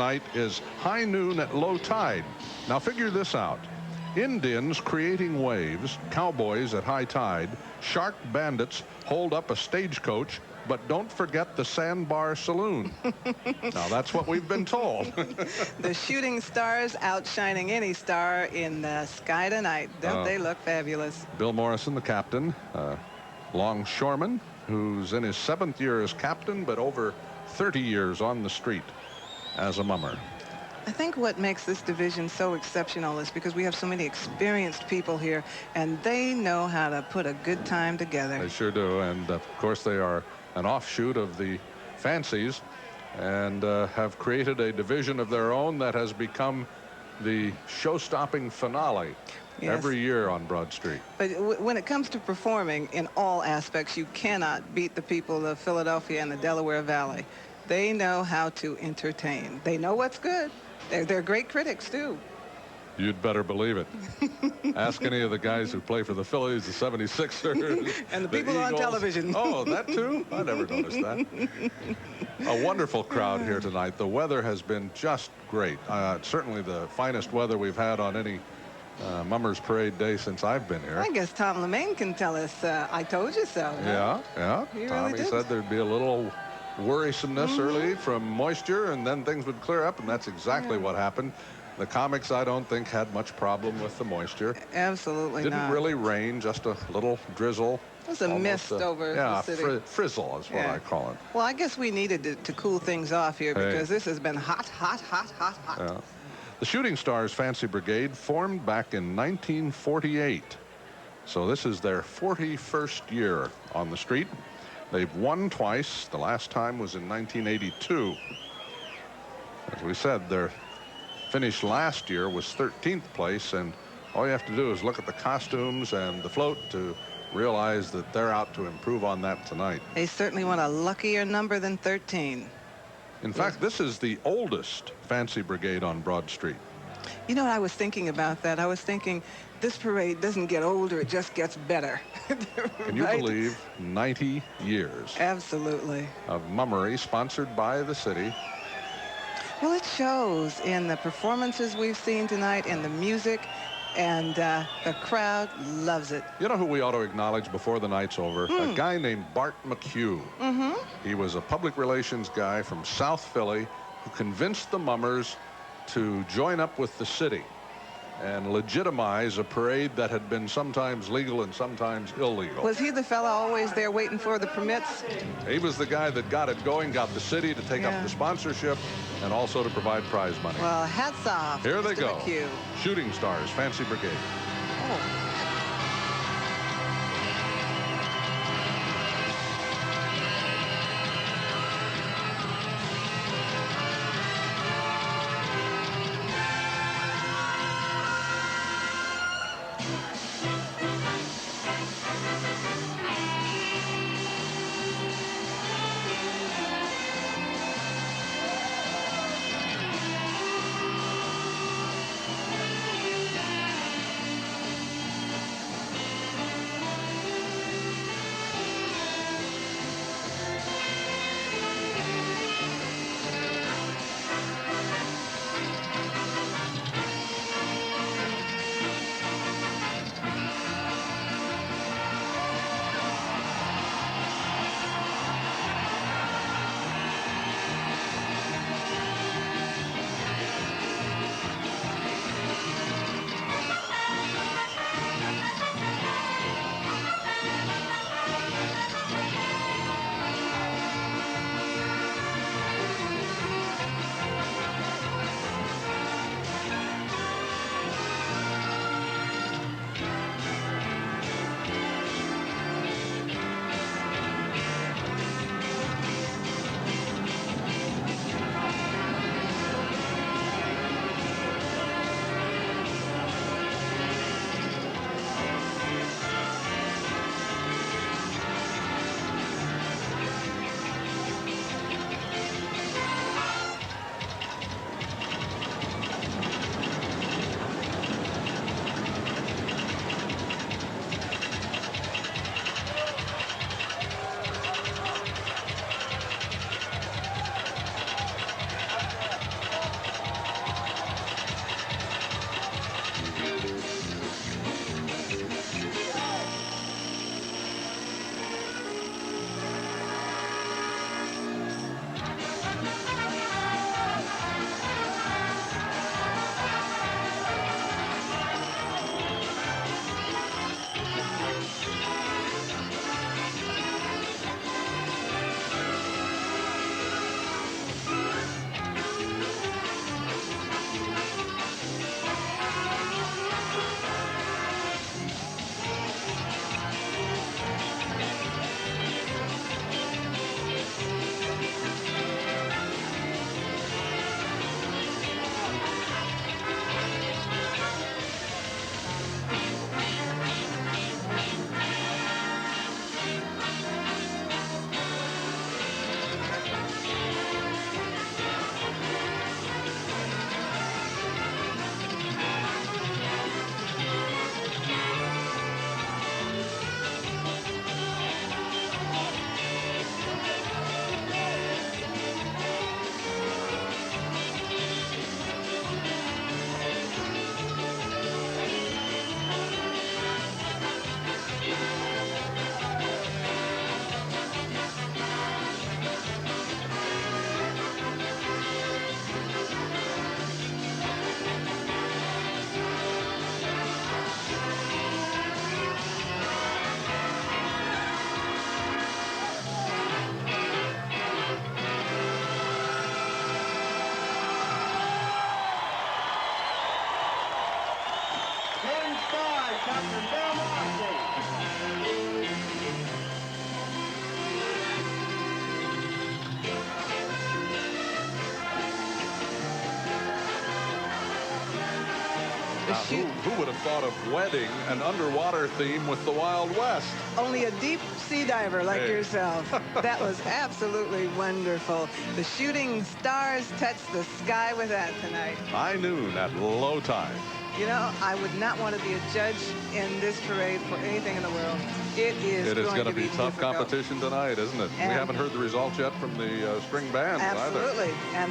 Night is high noon at low tide. Now figure this out. Indians creating waves, cowboys at high tide, shark bandits hold up a stagecoach, but don't forget the Sandbar Saloon. Now that's what we've been told. The shooting stars outshining any star in the sky tonight. Don't they look fabulous? Bill Morrison, the captain, longshoreman, who's in his 7th year as captain, but over 30 years on the street as a mummer. I think what makes this division so exceptional is because we have so many experienced people here, and they know how to put a good time together. They sure do, and of course they are an offshoot of the Fancies, and have created a division of their own that has become the show-stopping finale. Yes. Every year on Broad Street. But when it comes to performing in all aspects, you cannot beat the people of Philadelphia and the Delaware Valley. They know how to entertain. They know what's good. They're great critics, too. You'd better believe it. Ask any of the guys who play for the Phillies, the 76ers. And the people on television. Oh, that too? I never noticed that. A wonderful crowd here tonight. The weather has been just great. Certainly the finest weather we've had on any Mummers Parade day since I've been here. I guess Tom LeMaine can tell us, I told you so. Yeah, yeah. Tommy really said there'd be a little worrisomeness early from moisture, and then things would clear up, and that's exactly what happened. The comics, I don't think, had much problem with the moisture. Absolutely not. Didn't really rain, just a little drizzle. It was a mist over the city. Yeah, frizzle is what I call it. Well, I guess we needed to cool things off here because this has been hot, hot, hot, hot, hot. Yeah. The Shooting Stars Fancy Brigade formed back in 1948. So this is their 41st year on the street. They've won twice. The last time was in 1982. As we said, their finish last year was 13th place, and all you have to do is look at the costumes and the float to realize that they're out to improve on that tonight. They certainly want a luckier number than 13. In fact, this is the oldest Fancy Brigade on Broad Street. You know what I was thinking about that? I was thinking this parade doesn't get older, it just gets better. Can you believe 90 years? Absolutely. Of mummery sponsored by the city. Well, it shows in the performances we've seen tonight, in the music, and the crowd loves it. You know who we ought to acknowledge before the night's over? A guy named Bart McHugh. He was a public relations guy from South Philly who convinced the mummers to join up with the city and legitimize a parade that had been sometimes legal and sometimes illegal. Was he the fella always there waiting for the permits? He was the guy that got it going, got the city to take up the sponsorship, and also to provide prize money. Well, hats off. Here they Mr. go. McHugh. Shooting Stars Fancy Brigade. Oh. Now, who would have thought of wedding an underwater theme with the Wild West? Only a deep sea diver like Hey. yourself. That was absolutely wonderful. The shooting stars touched the sky with that tonight. High noon at low tide. You know, I would not want to be a judge in this parade for anything in the world. It is going to be tough difficult. competition tonight, isn't it? We And haven't heard the results yet from the string band either. Absolutely. And